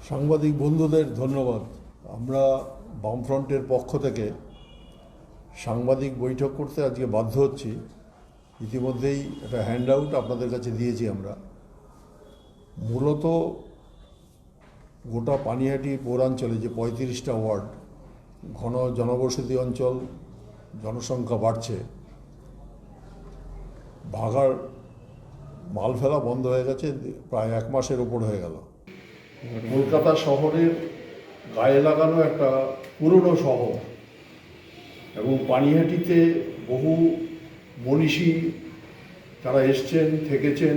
সাংবাদিক বন্ধুদের ধন্যবাদ। আমরা বামফ্রন্টের পক্ষ থেকে সাংবাদিক বৈঠক করতে আজকে বাধ্য হচ্ছি। ইতিমধ্যেই একটা হ্যান্ড আউট আপনাদের কাছে দিয়েছি আমরা। মূলত গোটা পানিহাটি পৌরাঞ্চলে যে 35টা ওয়ার্ড, ঘন জনবসতি অঞ্চল, জনসংখ্যা বাড়ছে, ভাগাড় মাল ফেলা বন্ধ হয়ে গেছে, প্রায় 1 মাসের ওপর হয়ে গেল। কলকাতা শহরের গায়ে লাগানো একটা পুরনো শহর এবং পানিহাটিতে বহু মনীষী তারা এসছেন, থেকেছেন।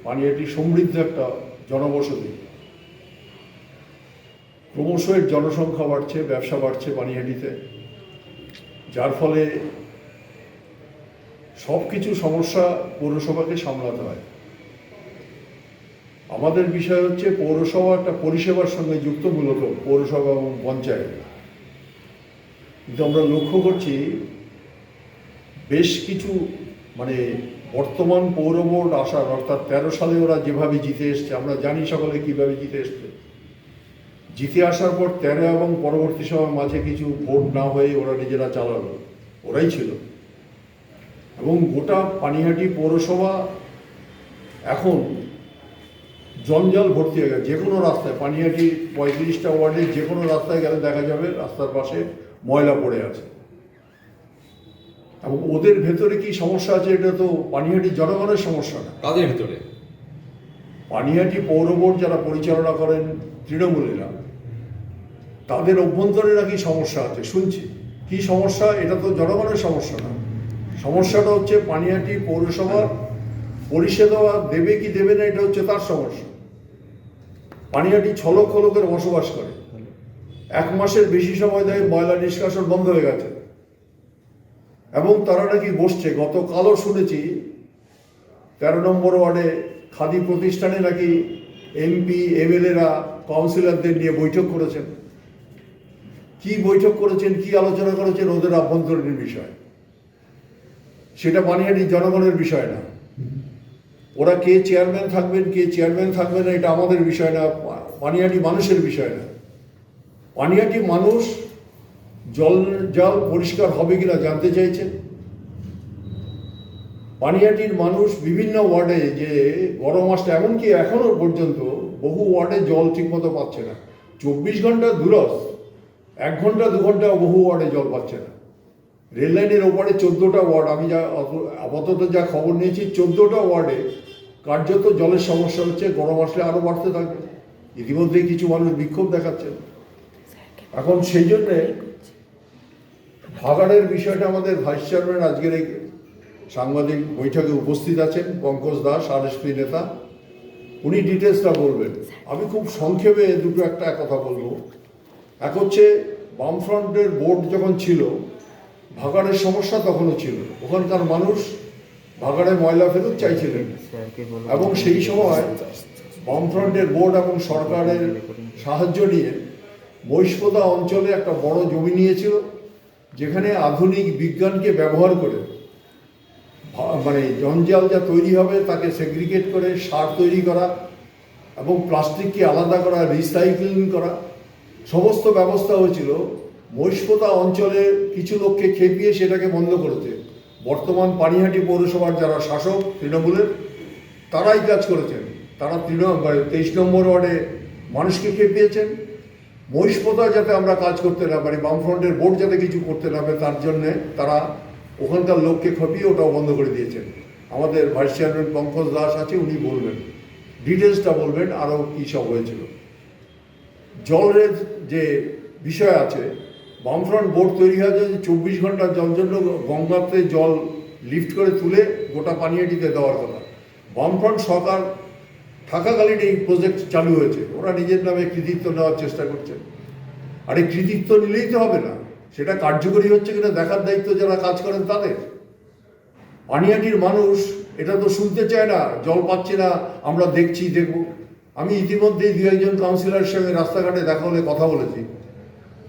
পানিহাটি সমৃদ্ধ একটা জনবসতি, ক্রমশ এর জনসংখ্যা বাড়ছে, ব্যবসা বাড়ছে পানিহাটিতে, যার ফলে সব কিছু সমস্যা পৌরসভাকে সামলাতে হয়। আমাদের বিষয় হচ্ছে পৌরসভা একটা পরিষেবার সঙ্গে যুক্ত, মূলত পৌরসভা এবং পঞ্চায়েত। কিন্তু আমরা লক্ষ্য করছি বেশ কিছু বর্তমান পৌর বোর্ড আসার, অর্থাৎ 13 সালে ওরা যেভাবে জিতে এসছে, আমরা জানি সকলে কিভাবে জিতে এসছে। জিতে আসার পর 13 এবং পরবর্তী সময়ের মাঝে কিছু ভোট না হয়ে ওরা নিজেরা চালালো, ওরাই ছিল। এবং গোটা পানিহাটি পৌরসভা এখন জঞ্জাল ভর্তি হয়ে গেছে। যে কোনো রাস্তায়, পানিহাটি 35টা ওয়ার্ডে যে কোনো রাস্তায় গেলে দেখা যাবে রাস্তার পাশে ময়লা পড়ে আছে। এবং ওদের ভেতরে কি সমস্যা আছে, এটা তো পানিহাটি জনগণের সমস্যা না। তাদের ভেতরে পানিহাটি পৌর বোর্ড যারা পরিচালনা করেন তৃণমূলীরা, তাদের অভ্যন্তরে নাকি সমস্যা আছে শুনছি। কি সমস্যা, এটা তো জনগণের সমস্যা না। সমস্যাটা হচ্ছে পানিহাটি পৌরসভার পরিষেবা দেবে কি দেবে না, এটা হচ্ছে তার সমস্যা। পানিহাটি 6 লক্ষ লোকের বসবাস করে, 1 মাসের বেশি সময় ধরে ময়লা নিষ্কাশন বন্ধ হয়ে গেছে এবং তারা নাকি বসছে। গতকালও শুনেছি 13 নম্বর ওয়ার্ডে খাদি প্রতিষ্ঠানে নাকি এমপি এমএলএরা কাউন্সিলরদের নিয়ে বৈঠক করেছেন। কি বৈঠক করেছেন, কি আলোচনা করেছেন, ওদের আভ্যন্তরীণ বিষয়, সেটা পানিহাটির জনগণের বিষয় না। ওরা কে চেয়ারম্যান থাকবেন, কে চেয়ারম্যান থাকবে না, এটা আমাদের বিষয় না, পানিহাটি মানুষের বিষয় না। পানিহাটি মানুষ জল পরিষ্কার হবে কিনা জানতে চাইছেন। পানিহাটির মানুষ বিভিন্ন ওয়ার্ডে, যে গরম আসলে, এমনকি এখনো পর্যন্ত বহু ওয়ার্ডে জল ঠিকমতো পাচ্ছে না। 24 ঘন্টা দূরস, 1 ঘন্টা 2 ঘন্টা বহু ওয়ার্ডে জল পাচ্ছে না। রেললাইনের ওপারে 14টা ওয়ার্ড, আমি আপাতত যা খবর নিয়েছি, 14টা ওয়ার্ডে কার্যত জলের সমস্যা হচ্ছে। গরম আসলে আরও বাড়তে থাকবে। ইতিমধ্যেই কিছু মানুষ বিক্ষোভ দেখাচ্ছেন। এখন সেই জন্যে ভাগাড়ের বিষয়টা আমাদের ভাইস চেয়ারম্যান আজকের এই সাংবাদিক বৈঠকে উপস্থিত আছেন, পঙ্কজ দাস, আরএসপি নেতা। উনি ডিটেলসটা বলবেন। আমি খুব সংক্ষেপে একটা কথা বলবো। এক হচ্ছে, বামফ্রন্টের বোর্ড যখন ছিল, ভাগাড়ের সমস্যা তখনও ছিল। ওখানকার মানুষ ভাগাড়ে ময়লা ফেরত চাইছিলেন এবং সেই সময় বামফ্রন্টের বোর্ড এবং সরকারের সাহায্য নিয়ে মহিষপোতা অঞ্চলে একটা বড় জমি নিয়েছিল, যেখানে আধুনিক বিজ্ঞানকে ব্যবহার করে জঞ্জাল যা তৈরি হবে তাকে সেগ্রিগেট করে সার তৈরি করা এবং প্লাস্টিককে আলাদা করা, রিসাইক্লিং করা, সমস্ত ব্যবস্থা হয়েছিল। মহিষপোতা অঞ্চলে কিছু লোককে খেপিয়ে সেটাকে বন্ধ করেছে। বর্তমান পানিহাটি পৌরসভার যারা শাসক তৃণমূলের, তারাই কাজ করেছেন। তারা 23 নম্বর ওয়ার্ডে মানুষকে খেপিয়েছেন। মহিষপোতা যাতে আমরা কাজ করতে না পারি, বামফ্রন্টের বোর্ড যাতে কিছু করতে না পারে, তার জন্যে তারা ওখানকার লোককে খেপিয়ে ওটাও বন্ধ করে দিয়েছেন। আমাদের ভাইস চেয়ারম্যান পঙ্কজ দাস আছে, উনি বলবেন, ডিটেলসটা বলবেন আরও কী সব হয়েছিল। জলের যে বিষয় আছে, বামফ্রন্ট বোর্ড তৈরি হয়েছে যে 24 ঘন্টা জল জন্য গঙ্গাতে জল লিফট করে তুলে গোটা পানিহাটিতে দেওয়ার কথা। বামফ্রন্ট সরকার থাকাকালীন এই প্রজেক্ট চালু হয়েছে। ওরা নিজের নামে কৃতিত্ব নেওয়ার চেষ্টা করছেন। আর এই কৃতিত্ব নিলেই তো হবে না, সেটা কার্যকরী হচ্ছে কিনা দেখার দায়িত্ব যারা কাজ করেন তাদের। পানিহাটির মানুষ এটা তো শুনতে চায় না, জল পাচ্ছে না, আমরা দেখছি দেখব। আমি ইতিমধ্যেই 2-1 জন কাউন্সিলরের সঙ্গে রাস্তাঘাটে দেখা হলে কথা বলেছি।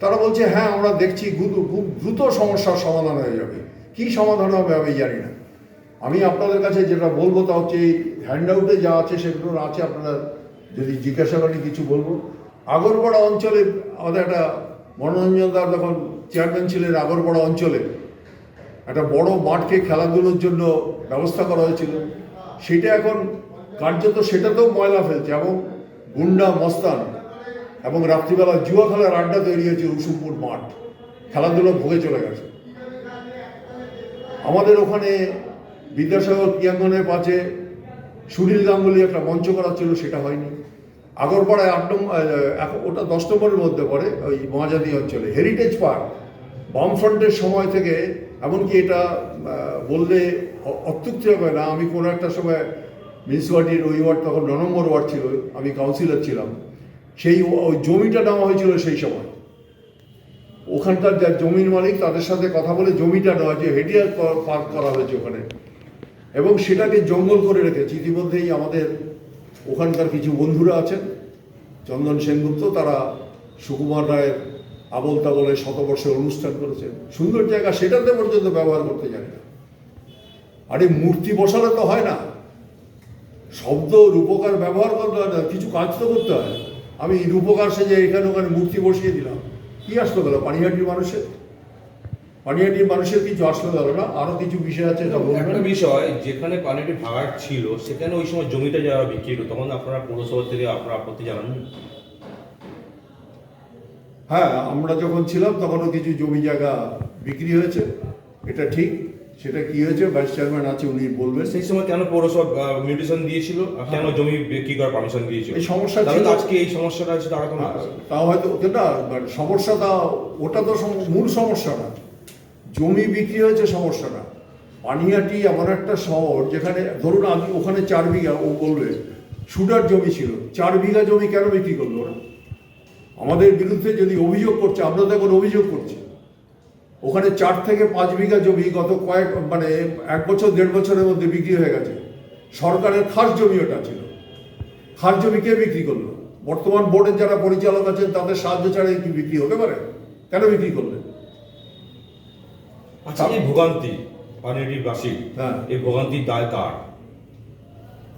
তারা বলছে, হ্যাঁ আমরা দেখছি, খুব দ্রুত সমস্যার সমাধান হয়ে যাবে। কি সমাধান হবে আমি জানি না। আমি আপনাদের কাছে যেটা বলবো তা হচ্ছে, এই হ্যান্ড আউটে যা আছে সেগুলো আছে, আপনারা যদি জিজ্ঞাসা করেন কিছু বলবো। আগরপাড়া অঞ্চলে আমাদের একটা মনোরঞ্জন দার যখন চেয়ারম্যান ছিলেন, আগরপাড়া অঞ্চলে একটা বড় মাঠকে খেলাধুলোর জন্য ব্যবস্থা করা হয়েছিল। সেটা এখন কার্যত সেটাতেও ময়লা ফেলছে, এবং গুন্ডা মস্তান এবং রাত্রিবেলা জুয়া খেলার আড্ডা তৈরি হয়েছে। রুসুমপুর মাঠ খেলাধুলো ভোগে চলে গেছে। আমাদের ওখানে বিদ্যাসাগর ক্রীড়াঙ্গনের পাশে সুনীল গাঙ্গুলি একটা মঞ্চ করা ছিল, সেটা হয়নি। আগরপাড়ায় 8 নম্বর, ওটা 10 নম্বরের মধ্যে পড়ে, ওই মহাজাতি অঞ্চলে হেরিটেজ পার্ক বামফ্রন্টের সময় থেকে, এমনকি এটা বললে অত্যুক্তি হবে না, আমি কোনো একটা সময় মিউনিসিপ্যালিটির ওই ওয়ার্ড, তখন 9 নম্বর ওয়ার্ড ছিল, আমি কাউন্সিলর ছিলাম, সেই ওই জমিটা নেওয়া হয়েছিল সেই সময়। ওখানকার যা জমির মালিক তাদের সাথে কথা বলে জমিটা নেওয়া হয়েছে, হেরিটেজ পার্ক করা হয়েছে ওখানে, এবং সেটাকে জঙ্গল করে রেখেছে। ইতিমধ্যেই আমাদের ওখানকার কিছু বন্ধুরা আছেন, চন্দন সেনগুপ্ত, তারা সুকুমার রায়ের আবল তাবলে শতবর্ষের অনুষ্ঠান করেছেন, সুন্দর জায়গা, সেটাতে পর্যন্ত ব্যবহার করতে জানে না। আরে মূর্তি বসালে তো হয় না, শব্দ রূপকার ব্যবহার করতে হয় না, কিছু কাজ তো করতে হয়। আমি রূপকার সেজে এখানে ওখানে মূর্তি বসিয়ে দিলাম, কি আসলো গেল পানিহাটির মানুষের কিছু আসলো গেল না। আরো কিছু বিষয় আছে, একটা বিষয়, যেখানে পানিটি ভাগাড় ছিল সেখানে ওই সময় জমিটা যারা বিক্রি হলো, তখন আপনারা পৌরসভা থেকে আপনারা আপত্তি জানান? হ্যাঁ, আমরা যখন ছিলাম তখনও কিছু জমি জায়গা বিক্রি হয়েছে, এটা ঠিক। সেটা কি হয়েছে, ভাইস চেয়ারম্যান আছে, উনি বলবেন। সেই সময় কেন পৌরসভা মিউটেশন দিয়েছিল, আর কেন জমি বিক্রি করার পারমিশন দিয়েছিল? এই সমস্যা ছিল, আজকে এই সমস্যাটা আছে, তারা কোনো তাও হয়তো না, সমস্যাটা ওটা তো মূল সমস্যা না, জমি বিক্রি হয়েছে সমস্যাটা। পানিহাটি এমন একটা শহর যেখানে ধরুন আমি ওখানে 4 বিঘা, ও বলবে শুটার জমি ছিল, 4 বিঘা জমি কেন বিক্রি করলো ওরা? আমাদের বিরুদ্ধে যদি অভিযোগ করছে, আমরা তো এখন অভিযোগ করছি, ওখানে 4 থেকে 5 বিঘা জমি গত 1 বছর 1.5 বছরের মধ্যে বিক্রি হয়ে গেছে। সরকারের খাস জমি ওটা ছিল, খাস জমি কে বিক্রি করলো? বর্তমান বোর্ডের যারা পরিচালক আছেন তাদের সাহায্য ছাড়াই কি বিক্রি হতে পারে? কেন বিক্রি করলেন? আচ্ছা, এই ভোগান্তি পানিহাটির বাসী, হ্যাঁ, এই ভোগান্তির দায় কার?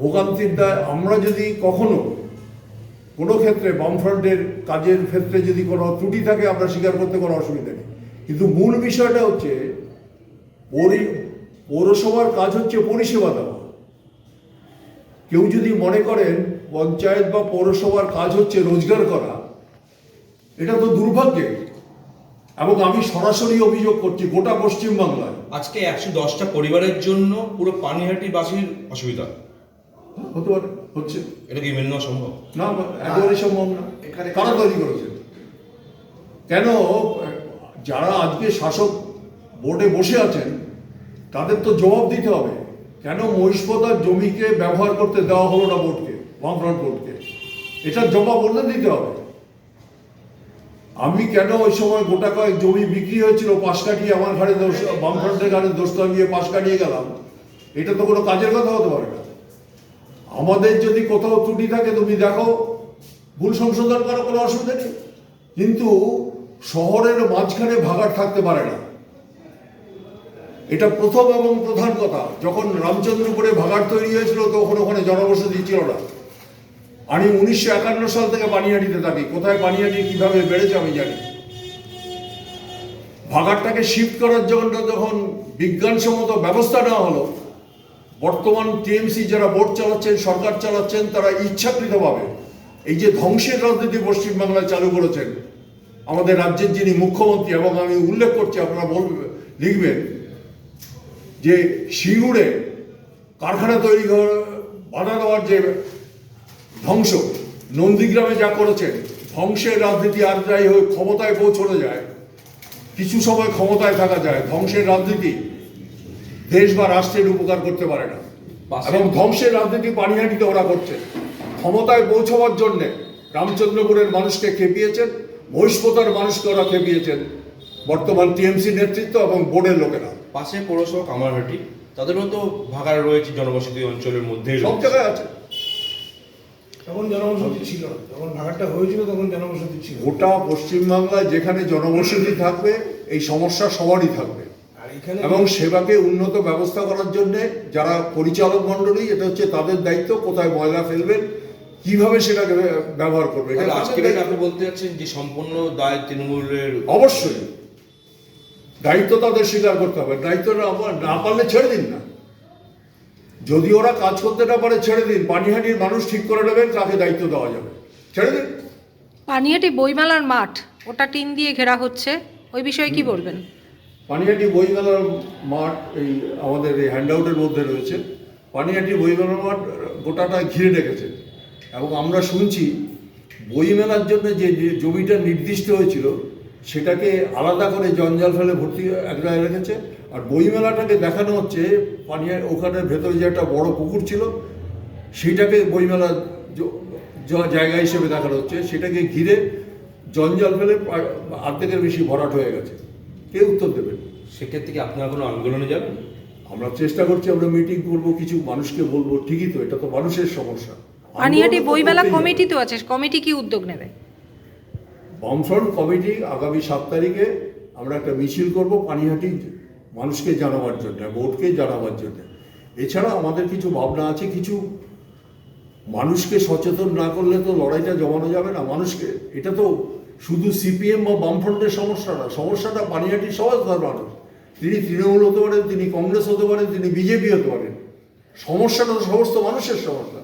ভোগান্তির দায় আমরা যদি কখনো কোনো ক্ষেত্রে বামফ্রন্টের কাজের ক্ষেত্রে যদি কোনো ত্রুটি থাকে, আমরা স্বীকার করতে কোনো অসুবিধা নেই, কিন্তু মূল বিষয়টা হচ্ছে পৌরসভার কাজ হচ্ছে পরিষেবা দেওয়া। কেউ যদি মনে করেন পঞ্চায়েত বা পৌরসভার কাজ হচ্ছে রোজগার করা, এটা তো দুর্ভাগ্যের। এবং আমি সরাসরি অভিযোগ করছি গোটা পশ্চিমবাংলায় আজকে 110টা পরিবারের জন্য পুরো পানিহাটিবাসীর অসুবিধা হতে পারে, হচ্ছে। এটা কি মেনে নেওয়া সম্ভব? না, একেবারে সম্ভব না। কারা তৈরি করেছে? কেন যারা আজকে শাসক বোর্ডে বসে আছেন তাদের তো জবাব দিতে হবে, কেন মহিষপদার জমিকে ব্যবহার করতে দেওয়া হলো না বোর্ডকে, বামফ্রন্ট বোর্ডকে? এটার জবাব ওদের দিতে হবে। আমি কেন ওই সময় গোটা কয়েক জমি বিক্রি হয়েছিল, পাশ কাটিয়ে আমার ঘাড়ে দোষ, বামফ্রন্টের ঘাড়ে দোষ লাগিয়ে পাশ কাটিয়ে গেলাম, এটা তো কোনো কাজের কথা হতে পারে না। আমাদের যদি কোথাও ত্রুটি থাকে তুমি দেখো, ভুল সংশোধন করার কোনো অসুবিধা নেই, কিন্তু শহরের মাঝখানে ভাগাড় থাকতে পারে না। এটা প্রথম এবং প্রধান কথা। যখন রামচন্দ্রপুরে ভাগাড় তৈরি হয়েছিল তখন ওখানে জনবসতি ছিল না। আমি 1951 সাল থেকে পানিহাটিতে থাকি, কোথায় পানিহাটি কিভাবে বেড়েছে আমি জানি। ভাগাড়টাকে শিফট করার জন্য যখন বিজ্ঞানসম্মত ব্যবস্থা নেওয়া হলো, বর্তমান টিএমসি যারা বোর্ড চালাচ্ছেন, সরকার চালাচ্ছেন, তারা ইচ্ছাকৃতভাবে এই যে ধ্বংসের রাজনীতি পশ্চিমবাংলায় চালু করেছেন আমাদের রাজ্যের যিনি মুখ্যমন্ত্রী, এবং আমি উল্লেখ করছি, আপনারা লিখবেন যে সিঙ্গুরে কারখানা তৈরি বাধা দেওয়ার যে ধ্বংস, নন্দীগ্রামে যা করেছেন, ধ্বংসের রাজনীতি। আর যাই হোক, ক্ষমতায় পৌঁছানো যায়, কিছু সময় ক্ষমতায় থাকা যায়, ধ্বংসের রাজনীতি দেশ বা রাষ্ট্রের উপকার করতে পারে না। এবং ধ্বংসের রাজনীতি পানিহাটিতে ওরা করছে। ক্ষমতায় পৌঁছাবার জন্যে রামচন্দ্রপুরের মানুষকে খেপিয়েছেন, মহিষপদার মানুষকে ওরা খেপিয়েছেন বর্তমান টিএমসি নেতৃত্ব এবং বোর্ডের লোকেরা। পাশে পৌরসভা কামারহাটি, তাদেরও তো ভাগাড় রয়েছে জনবসতি অঞ্চলের মধ্যে, সব জায়গায় আছে। তখন জনবসতি ছিল না, যখন ভাগাড়টা হয়েছিল তখন জনবসতি ছিল। গোটা পশ্চিমবাংলায় যেখানে জনবসতি থাকবে এই সমস্যা সবারই থাকবে, আর এখানে এবং সেবাকে উন্নত ব্যবস্থা করার জন্য যারা পরিচালক মণ্ডলী, এটা হচ্ছে তাদের দায়িত্ব, কোথায় ময়লা ফেলবেন, কিভাবে সেটাকে ব্যবহার করবে এটা তাহলে আজকে তাদের আপনি বলতে যাচ্ছেন যে সম্পূর্ণ দায় তৃণমূলের। অবশ্যই দায়িত্ব তাদের স্বীকার করতে হবে। দায়িত্বটা না পারলে ছেড়ে দিন না, যদি ওরা কাজ করতে না পারে ছেড়ে দিন। পানিহাটির মানুষ ঠিক করে নেবেন কাকে দায়িত্ব দেওয়া যাবে, ছেড়ে দিন। পানিহাটি বইমেলার মাঠ ওটা টিন দিয়ে ঘেরা হচ্ছে, ওই বিষয়ে কি বলবেন? পানিহাটি বইমেলার মাঠ এই আমাদের এই হ্যান্ডআউটের মধ্যে রয়েছে। পানিহাটি বইমেলার মাঠ গোটাটা ঘিরে রেখেছে এবং আমরা শুনছি বইমেলার জন্য যে যে জমিটা নির্দিষ্ট হয়েছিল সেটাকে আলাদা করে জঞ্জাল ফেলে ভর্তি এক জায়গায় রেখেছে। আর বইমেলাটাকে দেখানো হচ্ছে ওখানের ভেতরে যে একটা বড় পুকুর ছিল সেইটাকে বইমেলার জায়গা হিসেবে দেখানো হচ্ছে। সেটাকে ঘিরে জঞ্জাল ফেলে অর্ধেকের বেশি ভরাট হয়ে গেছে। কে উত্তর দেবেন? সেক্ষেত্রে কি আপনারা কোনো আন্দোলনে যাবেন? আমরা চেষ্টা করছি, আমরা মিটিং করব, কিছু মানুষকে বলবো। ঠিকই তো, এটা তো মানুষের সমস্যা। পানিহাটি বইমেলা করতেই হবে। কমিটি তো আছে, কমিটি কি উদ্যোগ নেবে? বামফ্রন্ট কমিটি আগামী 7 তারিখে আমরা একটা মিছিল করব পানিহাটি মানুষকে জানাবার জন্য, বোর্ডকে জানাবার জন্য। এছাড়া আমাদের কিছু ভাবনা আছে। কিছু মানুষকে সচেতন না করলে তো লড়াইটা জমানো যাবে না। মানুষকে, এটা তো শুধু সিপিএম বা বামফ্রন্টের সমস্যা না, সমস্যাটা পানিহাটির সবার মানুষ। তিনি তৃণমূল হতে পারেন, তিনি কংগ্রেস হতে পারেন, তিনি বিজেপি হতে পারেন। সমস্যাটা তো সমস্ত মানুষের সমস্যা।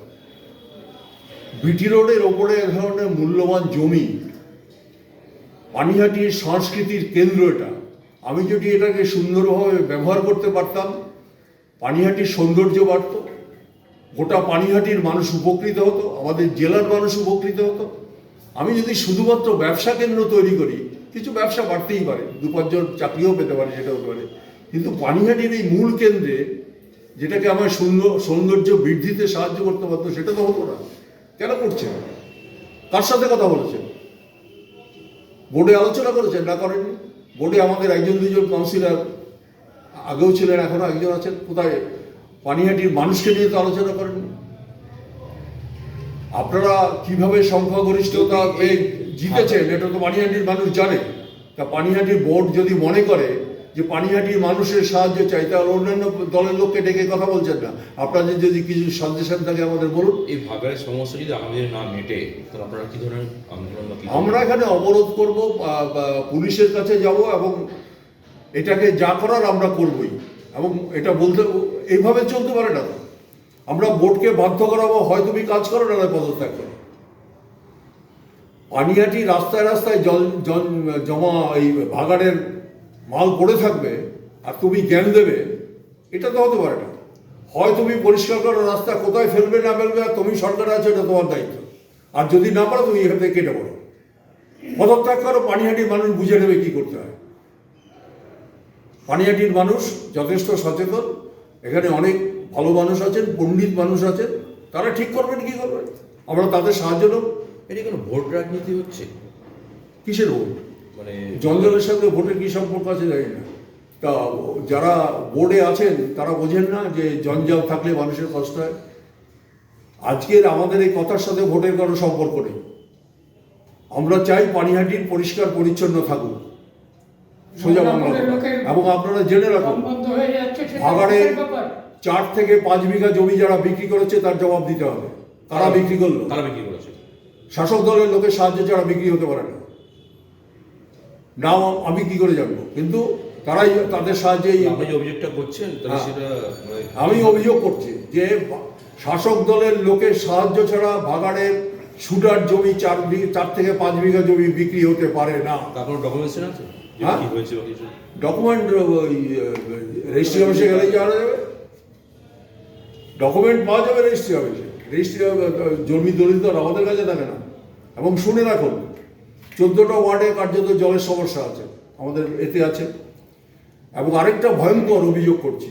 বিটি রোডের ওপরে এ ধরনের মূল্যবান জমি, পানিহাটির সংস্কৃতির কেন্দ্র এটা। আমি যদি এটাকে সুন্দরভাবে ব্যবহার করতে পারতাম, পানিহাটির সৌন্দর্য বাড়ত, গোটা পানিহাটির মানুষ উপকৃত হতো, আমাদের জেলার মানুষ উপকৃত হতো। আমি যদি শুধুমাত্র ব্যবসা কেন্দ্র তৈরি করি, কিছু ব্যবসা বাড়তেই পারে, 2-5 জন চাকরিও পেতে পারে, সেটা হতে পারে। কিন্তু পানিহাটির এই মূল কেন্দ্রে যেটাকে আমার সৌন্দর্য বৃদ্ধিতে সাহায্য করতে পারতো, সেটা তো হতো না। কেন করছে? কার সাথে কথা বলেছেন? বোর্ডে আলোচনা করেছেন? না করেননি। বোর্ডে আমাদের 1-2 কাউন্সিলর আগেও ছিলেন, এখনো একজন আছেন। কোথায়? পানিহাটির মানুষকে নিয়ে তো আলোচনা করেননি। আপনারা কিভাবে সংখ্যাগরিষ্ঠতা পেয়ে জিতেছেন এটা তো পানিহাটির মানুষ জানে। তা পানিহাটির বোর্ড যদি মনে করে যে পানিহাটির মানুষের সাহায্য চাই, তাহলে অন্যান্য দলের লোককে ডেকে কথা বলছেন না। আপনাদের যদি কিছু সাজেশন থাকে আমাদের বলুন। এই ভাগাড়ের সমস্যা যদি আমাদের না মেটে তাহলে আপনারা কি ধরনের আন্দোলন বা কি আমরা এখানে অবরোধ করব, পুলিশের কাছে যাব এবং এটাকে যা করার আমরা করবই। এবং এটা বলতে এইভাবে চলতে পারে না তো। আমরা বোর্ডকে বাধ্য করাবো, হয় তুমি কাজ করো না পদত্যাগ করো। পানিহাটি রাস্তায় রাস্তায় জমা এই ভাগাড়ের মাল পড়ে থাকবে আর তুমি জ্ঞান দেবে, এটা তো হতে পারে না। হয় তুমি পরিষ্কার করো রাস্তা, কোথায় ফেলবে না ফেলবে, আর তুমি সরকার আছে, এটা তোমার দায়িত্ব। আর যদি না পারো তুমি এখান থেকে কেটে পড়ো, পদত্যাগ করো। পানিহাটির মানুষ বুঝে নেবে কি করতে হয়। পানিহাটির মানুষ যথেষ্ট সচেতন, এখানে অনেক ভালো মানুষ আছেন, পণ্ডিত মানুষ আছেন, তারা ঠিক করবেন কি করবেন, আমরা তাদের সাহায্য নেব। এটা কোনো ভোট রাজনীতি হচ্ছে? কিসের ভোট? মানে জঞ্জালের সঙ্গে ভোটের কি সম্পর্ক আছে জানি না। তা যারা বোর্ডে আছেন তারা বোঝেন না যে জঞ্জাল থাকলে মানুষের কষ্ট হয়। আজকের আমাদের এই কথার সাথে ভোটের কোনো সম্পর্ক নেই। আমরা চাই পানিহাটির পরিষ্কার পরিচ্ছন্ন থাকুক, সোজা বাংলা। এবং আপনারা জেনে রাখুন, ভাগাড়ে 4 থেকে 5 বিঘা জমি যারা বিক্রি করেছে তার জবাব দিতে হবে। কারা বিক্রি করলো? তারা বিক্রি করেছে। শাসক দলের লোকের সাহায্যে ছাড়া বিক্রি হতে পারে না। নাও আমি কি করে জানবো? কিন্তু তারাই তাদের সাহায্যে। আপনি যে অভিযোগটা করছেন তাহলে সেটা আমি অভিযোগ করছি যে শাসক দলের লোকের সাহায্য ছাড়া ভাগাড়ের সুডার জমি 4 থেকে 5 বিঘা জমি বিক্রি হতে পারে না। তার কোনো ডকুমেন্টেশন আছে যে হ্যাঁ? কি হয়েছে বা কিছু? ডকুমেন্ট রেজিস্ট্রি অফিসে গেলেই যাওয়া যাবে, ডকুমেন্ট পাওয়া যাবে রেজিস্ট্রি অফিসে। রেজিস্ট্রি জমি দলিল তো আমাদের কাছে থাকে না। এবং শুনে রাখুন, 14টা ওয়ার্ডে কার্যত জলের সমস্যা আছে, আমাদের এতে আছে। এবং আরেকটা ভয়ঙ্কর অভিযোগ করছি,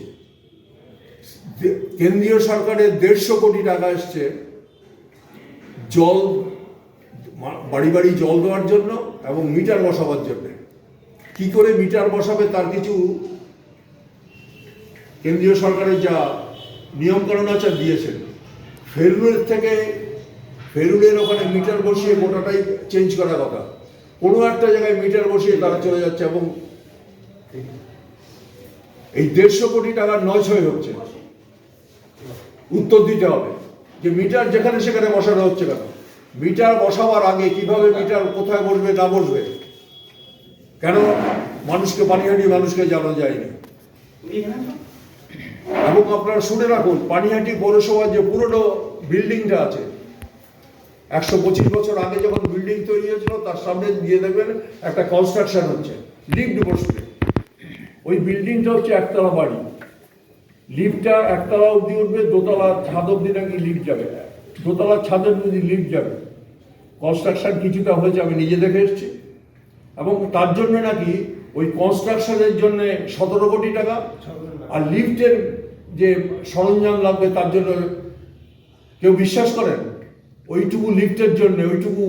কেন্দ্রীয় সরকারের 150 কোটি টাকা এসছে জল, বাড়ি বাড়ি জল দেওয়ার জন্য এবং মিটার বসাবার জন্য। কি করে মিটার বসাবে তার কিছু কেন্দ্রীয় সরকারের যা নিয়মকানুন আছে দিয়েছেন। ফেরুলের ওখানে মিটার বসিয়ে গোটাটাই চেঞ্জ করার কথা, কোনো একটা জায়গায় মিটার বসিয়ে তারা চলে যাচ্ছে এবং এই 150 কোটি টাকার নয় ছয় হচ্ছে। উত্তর দিতে হবে যে মিটার যেখানে সেখানে বসানো হচ্ছে কেন? মিটার বসাবার আগে কিভাবে মিটার কোথায় বসবে না বসবে কেন মানুষকে পানিহাটি মানুষকে জানা যায়নি? এবং আপনারা শুনে রাখুন, পানিহাটি পৌরসভার যে পুরনো বিল্ডিংটা আছে, 125 বছর আগে যখন বিল্ডিং তৈরি হয়েছিল তার সামনে গিয়ে দেখবেন একটা কনস্ট্রাকশন হচ্ছে, লিফট বসবে। ওই বিল্ডিংটা হচ্ছে একতলা বাড়ি, লিফটটা একতলা অব্দি উঠবে, দোতলার ছাদ অব্দি নাকি লিফট যাবে, দোতলার ছাদের যদি লিফট যাবে। কনস্ট্রাকশন কিছুটা হয়েছে, আমি নিজে দেখে এসেছি। এবং তার জন্য নাকি ওই কনস্ট্রাকশনের জন্য 17 কোটি টাকা, আর লিফটের যে সরঞ্জাম লাগবে তার জন্য, কেউ বিশ্বাস করেন ওইটুকু লিফটের জন্য, ওইটুকু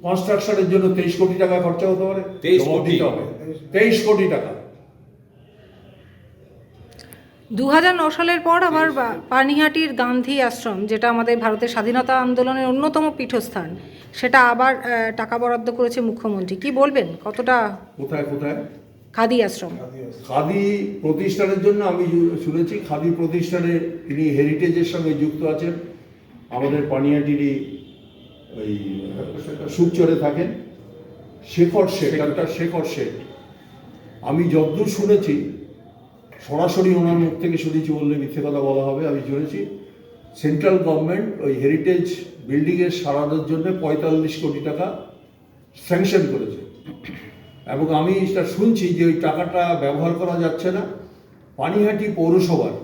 কনস্ট্রাকশনের জন্য 23 কোটি টাকা খরচা হতে পারে? 23 জবাব কোটি? দিতে হবে। 23 কোটি টাকা। 2009 সালের পর আবার পানিহাটির গান্ধী আশ্রম, যেটা আমাদের ভারতের স্বাধীনতা আন্দোলনের অন্যতম পীঠস্থান, সেটা আবার টাকা বরাদ্দ করেছে মুখ্যমন্ত্রী। কি বলবেন, কতটা? কোথায় কোথায়? খাদি আশ্রম। খাদি প্রতিষ্ঠানের জন্য আমি শুনেছি, খাদি প্রতিষ্ঠানে তিনি হেরিটেজের সঙ্গে যুক্ত আছেন, আমাদের পানিহাটিরই ওই সুকচরে থাকেন শেখর শেখ, ডাক্তার শেখর শেখ। আমি যতদূর শুনেছি, সরাসরি ওনার মুখ থেকে শুনেছি বললে মিথ্যে কথা বলা হবে, আমি শুনেছি সেন্ট্রাল গভর্নমেন্ট ওই হেরিটেজ বিল্ডিংয়ের সারানোর জন্য 45 কোটি টাকা স্যাংশন করেছে। এবং আমি এটা শুনছি যে ওই টাকাটা ব্যবহার করা যাচ্ছে না। পানিহাটি পৌরসভার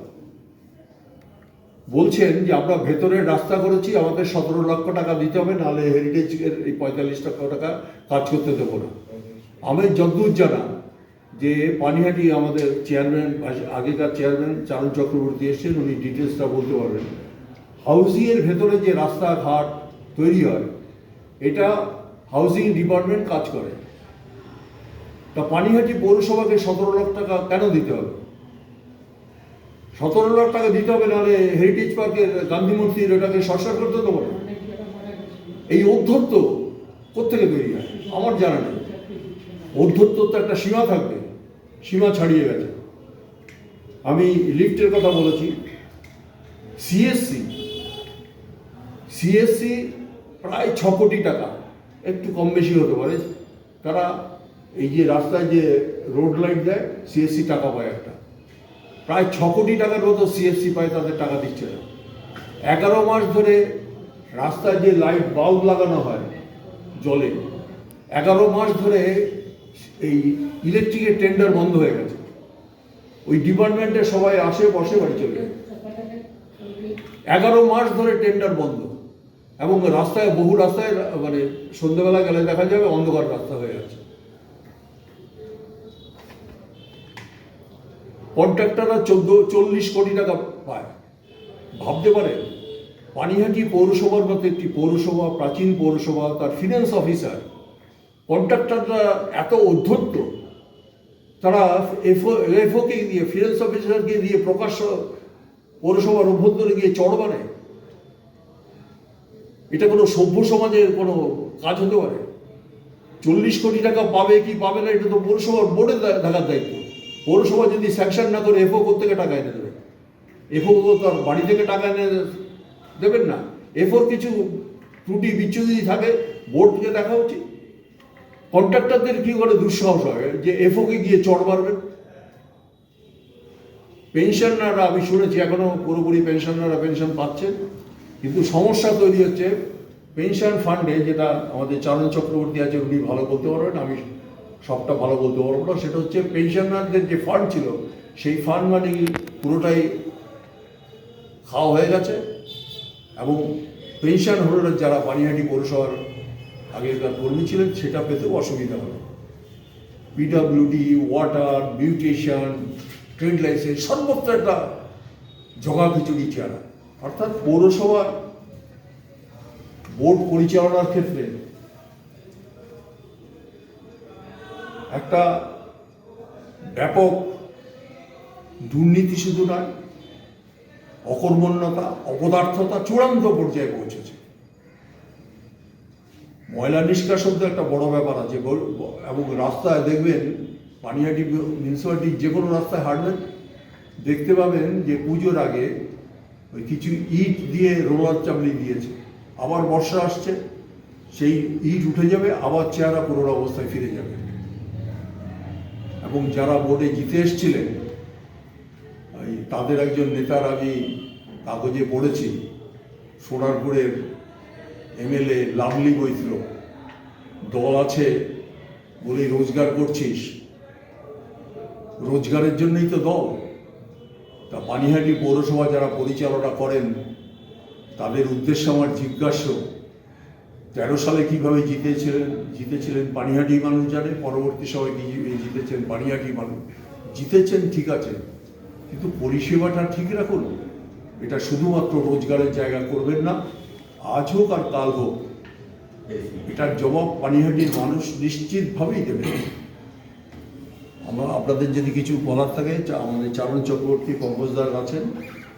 বলছেন যে আমরা ভেতরের রাস্তা করেছি, আমাদের 17 লক্ষ টাকা দিতে হবে, নাহলে হেরিটেজের এই 45 লক্ষ টাকা কাজ করতে দেবো না। আমি যতদূর জানা যে পানিহাটি আমাদের চেয়ারম্যান, আগেকার চেয়ারম্যান চারণ চক্রবর্তী এসেছেন, উনি ডিটেলসটা বলতে পারবেন। হাউজিংয়ের ভেতরে যে রাস্তাঘাট তৈরি হয়, এটা হাউজিং ডিপার্টমেন্ট কাজ করে। তা পানিহাটি পৌরসভাকে 17 লাখ টাকা কেন দিতে হবে? 17 লাখ টাকা দিতে হবে, নাহলে হেরিটেজ পার্কের গান্ধী মূর্তির ওটাকে সরসার করতে দেবো না। এই ঔদ্ধত্য কোত্থেকে তৈরি হয় আমার জানা নেই। ঔদ্ধত্য তো একটা সীমা থাকবে, সীমা ছাড়িয়ে গেছে। আমি লিফটের কথা বলেছি। সিএসসি প্রায় 6 কোটি টাকা, একটু কম বেশি হতে পারে। তারা এই যে রাস্তায় যে রোড লাইট দেয়, সিএসসি টাকা পায় একটা, প্রায় 6 কোটি টাকার মতো সিএসসি পায়, তাদের টাকা দিচ্ছে না। 11 মাস ধরে রাস্তায় যে লাইট বাল্ব লাগানো হয় জলে, 11 মাস ধরে এই ইলেকট্রিকের টেন্ডার বন্ধ হয়ে গেছে। ওই ডিপার্টমেন্টে সবাই আসে, বসে, বাড়ি চলে যায়। 11 মাস ধরে টেন্ডার বন্ধ, এবং রাস্তায়, বহু রাস্তায় মানে সন্ধ্যেবেলা গেলে দেখা যাবে অন্ধকার রাস্তা হয়ে যাচ্ছে। কন্ট্রাক্টররা 40 কোটি টাকা পায়। ভাবতে পারে পানিহাটি পৌরসভার মতো একটি পৌরসভা, প্রাচীন পৌরসভা, তার ফিনান্স অফিসার, কন্ট্রাক্টররা এত অধ্যত্ত, তারা এফওকে দিয়ে, ফিনান্স অফিসারকে দিয়ে প্রকাশ্য পৌরসভার অভ্যন্তরে গিয়ে চড় বানায়। এটা কোনো সভ্য সমাজের কোনো কাজ হতে পারে? 40 কোটি টাকা পাবে কি পাবে না, এটা তো পৌরসভার বোর্ডের দেখার দায়িত্ব। পৌরসভা যদি স্যাংশন না করে এফও কোত্থেকে টাকা এনে দেবে? এফও তো তার বাড়ি থেকে টাকা এনে দেবেন না। এফওর কিছু ত্রুটি বিচ্যুতি থাকে, বোর্ডকে দেখা উচিত। কন্ট্রাক্টরদের কি করে দুঃসাহস হয় যে এফওকে গিয়ে চড় মারবেন? পেনশনাররা, আমি শুনেছি এখনো পুরোপুরি পেনশনাররা পেনশন পাচ্ছেন, কিন্তু সমস্যা তৈরি হচ্ছে পেনশন ফান্ডে, যেটা আমাদের চারণ চক্রবর্তী আছে, উনি ভালো বলতে পারবেন, আমি সবটা ভালো বলতে পারবো না। সেটা হচ্ছে পেনশনারদের যে ফান্ড ছিল, সেই ফান্ড মানে পুরোটাই খাওয়া হয়ে গেছে, এবং পেনশন হোল্ডার যারা পানিহাটি পৌরসভার আগেকার কর্মী ছিলেন, সেটা পেতেও অসুবিধা হলো। PWD, water, beautician, trade licence, সর্বত্র একটা জগাখিচুড়ি চেহারা। অর্থাৎ পৌরসভার বোর্ড পরিচালনার ক্ষেত্রে একটা ব্যাপক দুর্নীতি শুধু নয়, অকর্মণ্যতা, অপদার্থতা চূড়ান্ত পর্যায়ে পৌঁছেছে। ময়লা নিষ্কাশন তো একটা বড় ব্যাপার আছে, এবং রাস্তায় দেখবেন পানিহাটি মিউনিসিপ্যালিটির যে কোনো রাস্তায় হাঁটবেন দেখতে পাবেন যে পুজোর আগে ওই কিছু ইট দিয়ে রোলার চাবলি দিয়েছে। আবার বর্ষা আসছে, সেই ইট উঠে যাবে, আবার চেহারা পুরোনো অবস্থায় ফিরে যাবে। এবং যারা বোর্ডে জিতে এসেছিলেন, তাদের একজন নেতার আমি কাগজে পড়েছি, সোনারপুরের এমএলএ লাভলি বৈত্র, দল আছে বলেই রোজগার করছিস, রোজগারের জন্যই তো দল। তা পানিহাটি পৌরসভা যারা পরিচালনা করেন তাদের উদ্দেশ্যে আমার জিজ্ঞাস্য, 13 সালে কিভাবে জিতেছিলেন পানিহাটি মানুষ জানে, পরবর্তী সময় জিতেছেন পানিহাটি মানুষ। জিতেছেন ঠিক আছে, কিন্তু পরিষেবাটা ঠিক রাখুন। এটা শুধুমাত্র রোজগারের জায়গা করবেন না, আজ হোক আর কাল হোক, এটার জবাব পানিহাটির মানুষ নিশ্চিতভাবেই দেবে। আপনাদের যদি কিছু বলার থাকে, আমাদের চারণ চক্রবর্তী পঙ্কজদার আছেন,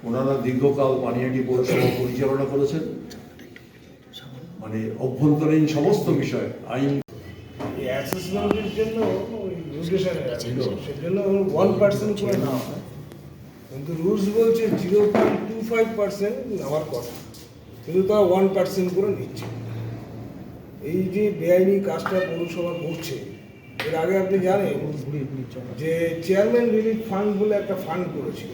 ওনারা দীর্ঘকাল পানিহাটি পৌরসভা পরিচালনা করেছেন, মানে অভ্যন্তরীণ সমস্ত বিষয় আইন। এই অ্যাসেসমেন্টের জন্য ওই রুটেশনের সেজন্য 1% করে নেওয়া হয়, কিন্তু রুলস বলছে 0.25% নেওয়ার কথা, কিন্তু তারা 1% করে নিচ্ছে। এই যে বেআইনি কাজটা পৌরসভা করছে, এর আগে আপনি জানেন যে চেয়ারম্যান রিলিফ ফান্ড বলে একটা ফান্ড করেছিল,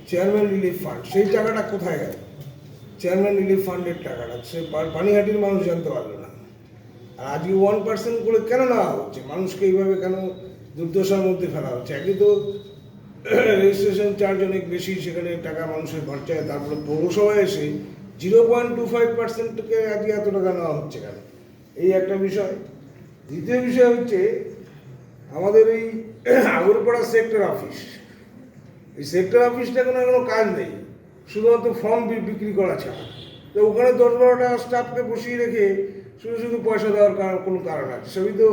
চেয়ারম্যান রিলিফ ফান্ড, সেই টাকাটা কোথায় গেল? চেয়ারম্যান রিলিফ ফান্ডের টাকাটা সে পানিহাটির মানুষ জানতে পারলো না। আর আজকে 1% করে কেন নেওয়া হচ্ছে? মানুষকে এইভাবে কেন দুর্দশার মধ্যে ফেলা হচ্ছে? একই তো রেজিস্ট্রেশন চার্জ অনেক বেশি, সেখানে টাকা মানুষের খরচায়, তারপরে পৌরসভায় এসে 0.25%কে আজকে এত টাকা নেওয়া হচ্ছে কেন? এই একটা বিষয়। দ্বিতীয় বিষয় হচ্ছে আমাদের এই আগরপাড়া সেক্টর অফিস, এই সেক্টর অফিসটা কোনো কাজ নেই, শুধুমাত্র ফর্ম বিক্রি করা ছাড়া। তো ওখানে 10-12টা স্টাফকে বসিয়ে রেখে শুধু পয়সা দেওয়ার কোনো কারণ আছে? সবই তো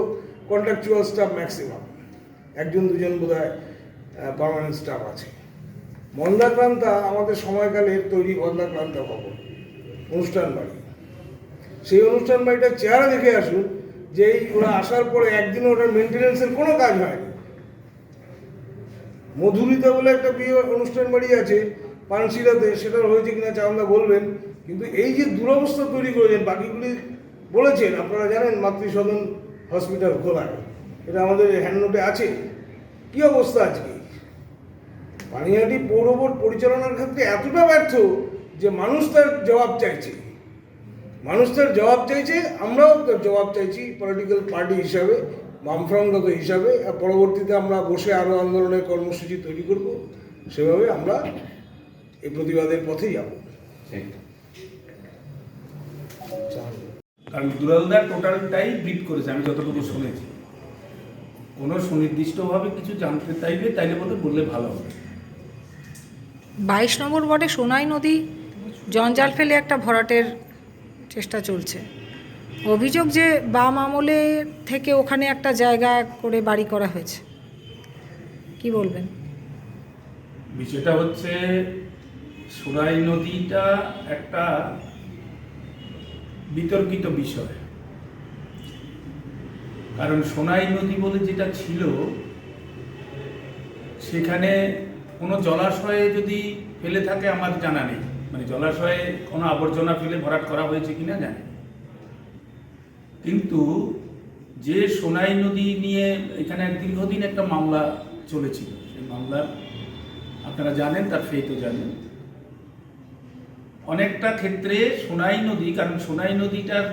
কন্ট্রাকচুয়াল স্টাফ ম্যাক্সিমাম, 1-2জন বোধহয় পার্মানেন্ট স্টাফ আছে। মন্দাক্রান্তা আমাদের সময়কালের তৈরি মন্দাক্রান্তা ভবন, অনুষ্ঠান বাড়ি, সেই অনুষ্ঠান বাড়িটার চেহারা দেখে আসুন, যে ওরা আসার পরে একদিন ওটার মেনটেন্যান্সের কোনো কাজ হয়নি। মধুরিতা বলে একটা বিয়ে অনুষ্ঠান বাড়ি আছে পানশিলাতে, সেটা হয়েছে কিনা চাওয়ালা বলবেন, কিন্তু এই যে দুরবস্থা তৈরি করেছেন, বাকিগুলি বলেছেন আপনারা জানেন, মাতৃসদন হসপিটাল খোলায়, এটা আমাদের হ্যান্ডনোটে আছে। কি অবস্থা আজকে? পানিহাটি পৌর বোর্ড পরিচালনার ক্ষেত্রে এতটা ব্যর্থ যে মানুষ তার জবাব চাইছে, মানুষ তার জবাব চাইছে, আমরাও তার জবাব চাইছি পলিটিক্যাল পার্টি হিসাবে, বামফ্রন্টগত হিসাবে। আর পরবর্তীতে আমরা বসে আরও আন্দোলনের কর্মসূচি তৈরি করব, সেভাবে আমরা এই প্রতিবাদের পথে যাব। কারণ দুলালদা টোটালটাই ব্রিফ করেছে, আমি যতটুকু শুনেছি। কোনো সুনির্দিষ্টভাবে কিছু জানতে চাইলে বললে ভালো হবে। 22 নম্বর ওয়ার্ডে সোনাই নদী জঞ্জাল ফেলে একটা ভরাটের চেষ্টা চলছে। অভিযোগ যে বাম আমলে থেকে ওখানে একটা জায়গা করে বাড়ি করা হয়েছে, কি বলবেন? বিষয়টা হচ্ছে, সোনাই নদীটা একটা বিতর্কিত বিষয়। কারণ সোনাই নদী বলে যেটা ছিল, সেখানে কোনো জলাশয়ে যদি ফেলে থাকে আমার জানা নেই, মানে জলাশয়ে কোনো আবর্জনা ফেলে ভরাট করা হয়েছে কিনা জানি। কিন্তু যে সোনাই নদী নিয়ে এখানে দীর্ঘদিন একটা মামলা চলেছিল, সেই মামলার আপনারা জানেন, তার ফেইতও জানেন। অনেকটা ক্ষেত্রে সোনাই নদী, কারণ সোনাই নদীটার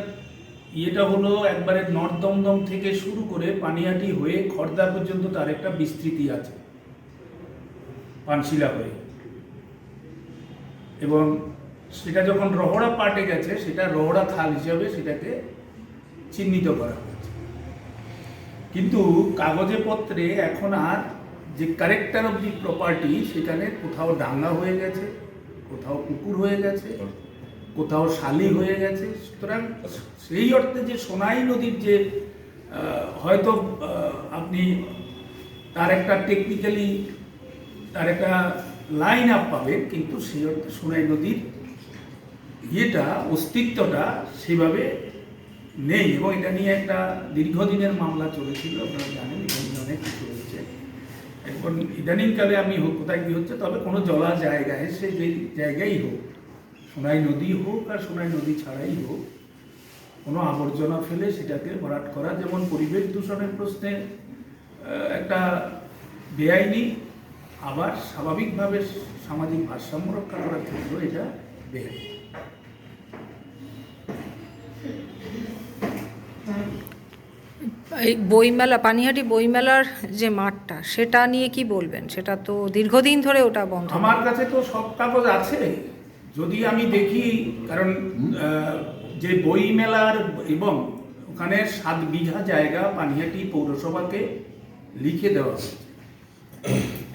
ইয়েটা হলো একবারে নর্থ দমদম থেকে শুরু করে পানিহাটি হয়ে খড়দা পর্যন্ত তার একটা বিস্তৃতি আছে, পানশিলা হয়ে। এবং সেটা যখন রহড়া পাটে গেছে, সেটা রহড়া খাল হিসাবে সেটাকে চিহ্নিত করা হয়েছে। কিন্তু কাগজে পত্রে এখন আর যে ক্যারেক্টার অফ দি প্রপার্টি, সেখানে কোথাও ডাঙ্গা হয়ে গেছে, কোথাও পুকুর হয়ে গেছে, কোথাও শালি হয়ে গেছে। সুতরাং সেই অর্থে যে সোনাই নদীর যে হয়তো আপনি তার একটা টেকনিক্যালি তার একটা লাইন আপ পাবেন, কিন্তু সেই অর্থে সোনাই নদীর ইয়েটা, অস্তিত্বটা সেভাবে নেই। এবং এটা নিয়ে একটা দীর্ঘদিনের মামলা চলেছিল, আপনারা জানেন, এখানে অনেক কিছু হয়েছে। এখন ইদানিংকালে আমি কোথায় কী হচ্ছে, তবে কোনো জলা জায়গায় সে যে জায়গায় হোক, সোনাই নদী হোক আর সোনাই নদী ছাড়াই হোক, কোনো আবর্জনা ফেলে সেটাকে ভরাট করা, যেমন পরিবেশ দূষণের প্রশ্নে একটা বেআইনি, আবার স্বাভাবিকভাবে সামাজিক ভারসাম্য রক্ষা করার ক্ষেত্রে এটা বেআইনি। এই বইমেলা, পানিহাটি বইমেলার যে মাঠটা, সেটা নিয়ে কি বলবেন? সেটা তো দীর্ঘদিন ধরে ওটা বন্ধ। আমার কাছে তো সব কাগজ আছে, যদি আমি দেখি, কারণ যে বই মেলার এবং ওখানে 7 বিঘা জায়গা পানিহাটি পৌরসভাকে লিখে দেওয়া হয়েছে,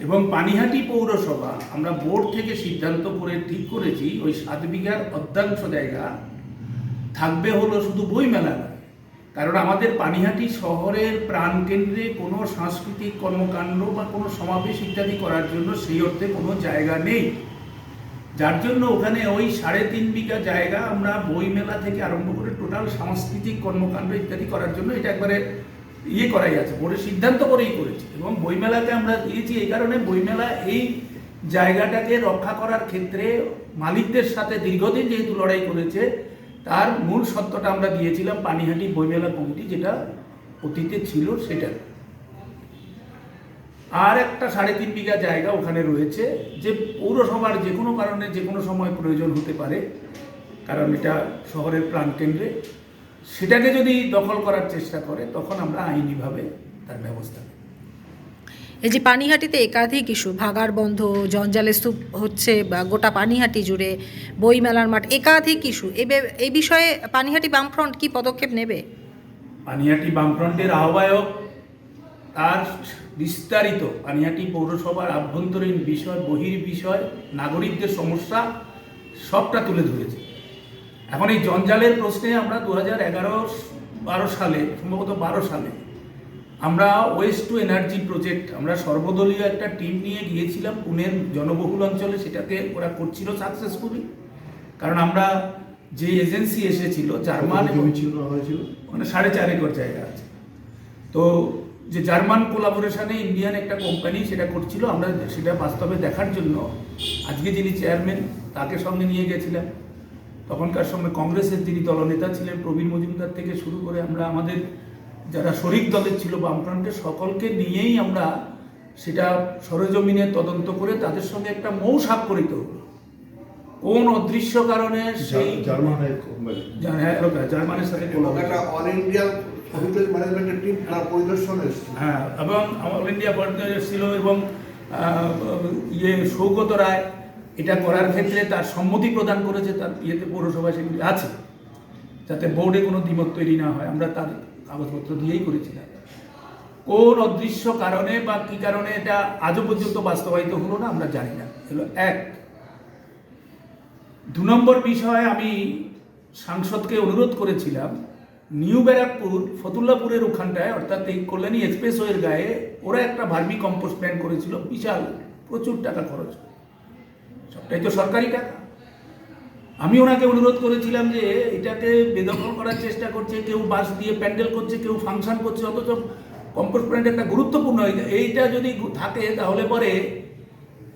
এবং পানিহাটি পৌরসভা আমরা বোর্ড থেকে সিদ্ধান্ত করে ঠিক করেছি ওই 7 বিঘার অর্ধাংশ জায়গা থাকবে হলো শুধু বই মেলা নয়, কারণ আমাদের পানিহাটি শহরের প্রাণকেন্দ্রে কোনো সাংস্কৃতিক কর্মকাণ্ড বা কোনো সমাবেশ ইত্যাদি করার জন্য সেই অর্থে কোনো জায়গা নেই, যার জন্য ওখানে ওই 3.5 বিঘা জায়গা আমরা বইমেলা থেকে আরম্ভ করে টোটাল সাংস্কৃতিক কর্মকাণ্ড ইত্যাদি করার জন্য এটা একবারে করাই আছে, বোর্ডে সিদ্ধান্ত করেই করেছি। এবং বইমেলাকে আমরা দিয়েছি এই কারণে, বইমেলা এই জায়গাটাকে রক্ষা করার ক্ষেত্রে মালিকদের সাথে দীর্ঘদিন যেহেতু লড়াই করেছে, তার মূল সত্যটা আমরা দিয়েছিলাম পানিহাটি বইমেলা কমিটি, যেটা অতীতে ছিল সেটা। আর একটা 3.5 বিঘা জায়গা ওখানে রয়েছে, যে পৌরসভার যে কোনো কারণে যে কোনো সময় প্রয়োজন হতে পারে, কারণ এটা শহরের প্রাণকেন্দ্রে, সেটাকে যদি দখল করার চেষ্টা করে তখন আমরা আইনিভাবে তার ব্যবস্থা নেব। এই যে পানিহাটিতে একাধিক ইস্যু, ভাগাড় বন্ধ, জঞ্জালের স্তূপ হচ্ছে বা গোটা পানিহাটি জুড়ে, বইমেলার মাঠ, একাধিক ইস্যু, এই বিষয়ে পানিহাটি বামফ্রন্ট কি পদক্ষেপ নেবে? পানিহাটি বামফ্রন্টের আহ্বায়ক তার বিস্তারিত পানিহাটি পৌরসভার আভ্যন্তরীণ বিষয়, বহির্বিষয়, নাগরিকদের সমস্যা সবটা তুলে ধরেছে। এখন এই জঞ্জালের প্রশ্নে আমরা 2011-12 সালে, সম্ভবত 12 সালে, আমরা ওয়েস্ট টু এনার্জি প্রজেক্ট, আমরা সর্বদলীয় একটা টিম নিয়ে গিয়েছিলাম পুনের জনবহুল অঞ্চলে, সেটাকে ওরা করছিল সাকসেসফুলি, কারণ আমরা যে এজেন্সি এসেছিল জার্মান, হয়েছিল মানে 4.5 একর জায়গা আছে, তো যে জার্মান কোলাবোরেশনে ইন্ডিয়ান একটা কোম্পানি সেটা করছিল, আমরা সেটা বাস্তবে দেখার জন্য আজকে যিনি চেয়ারম্যান তাকে সঙ্গে নিয়ে গেছিলাম। তখনকার সময় কংগ্রেসের যিনি দলনেতা ছিলেন প্রবীণ মজুমদার থেকে শুরু করে আমরা আমাদের যারা শরিক দলের ছিল বামফ্রন্টের সকলকে নিয়েই আমরা সেটা সরেজমিনে তদন্ত করে তাদের সঙ্গে একটা মৌ স্বাক্ষরিত হলো। কোন অদৃশ্য কারণে সেই জার্মানের সাথে অল ইন্ডিয়া ম্যানেজমেন্টের টিম পরিদর্শন এসেছিল, হ্যাঁ, এবং অল ইন্ডিয়া পরিদর্শন এসেছিল, এবং সৌগত রায় এটা করার ক্ষেত্রে তার সম্মতি প্রদান করেছে, তার পৌরসভায় সেগুলি আছে, যাতে বোর্ডে কোনো দ্বিমত তৈরি না হয়, আমরা তার কাগজপত্র দিয়েই করেছিলাম। কোন অদৃশ্য কারণে বা কী কারণে এটা আজও পর্যন্ত বাস্তবায়িত হলো না আমরা জানি না, এগুলো এক। 2 নম্বর বিষয়ে আমি সাংসদকে অনুরোধ করেছিলাম, নিউ ব্যারাকপুর ফতুল্লাপুরের ওখানটায়, অর্থাৎ এই কল্যাণী এক্সপ্রেসওয়ের গায়ে ওরা একটা ভার্মি কম্পোস্ট প্ল্যান করেছিল, বিশাল প্রচুর টাকা খরচ, সবটাই তো সরকারি টাকা। আমি ওনাকে অনুরোধ করেছিলাম যে এটাকে বেদখল করার চেষ্টা করছে, কেউ বাস দিয়ে প্যান্ডেল করছে, কেউ ফাংশন করছে, অথচ কম্পোস্ট প্ল্যান্ট একটা গুরুত্বপূর্ণ, এইটা যদি থাকে তাহলে পরে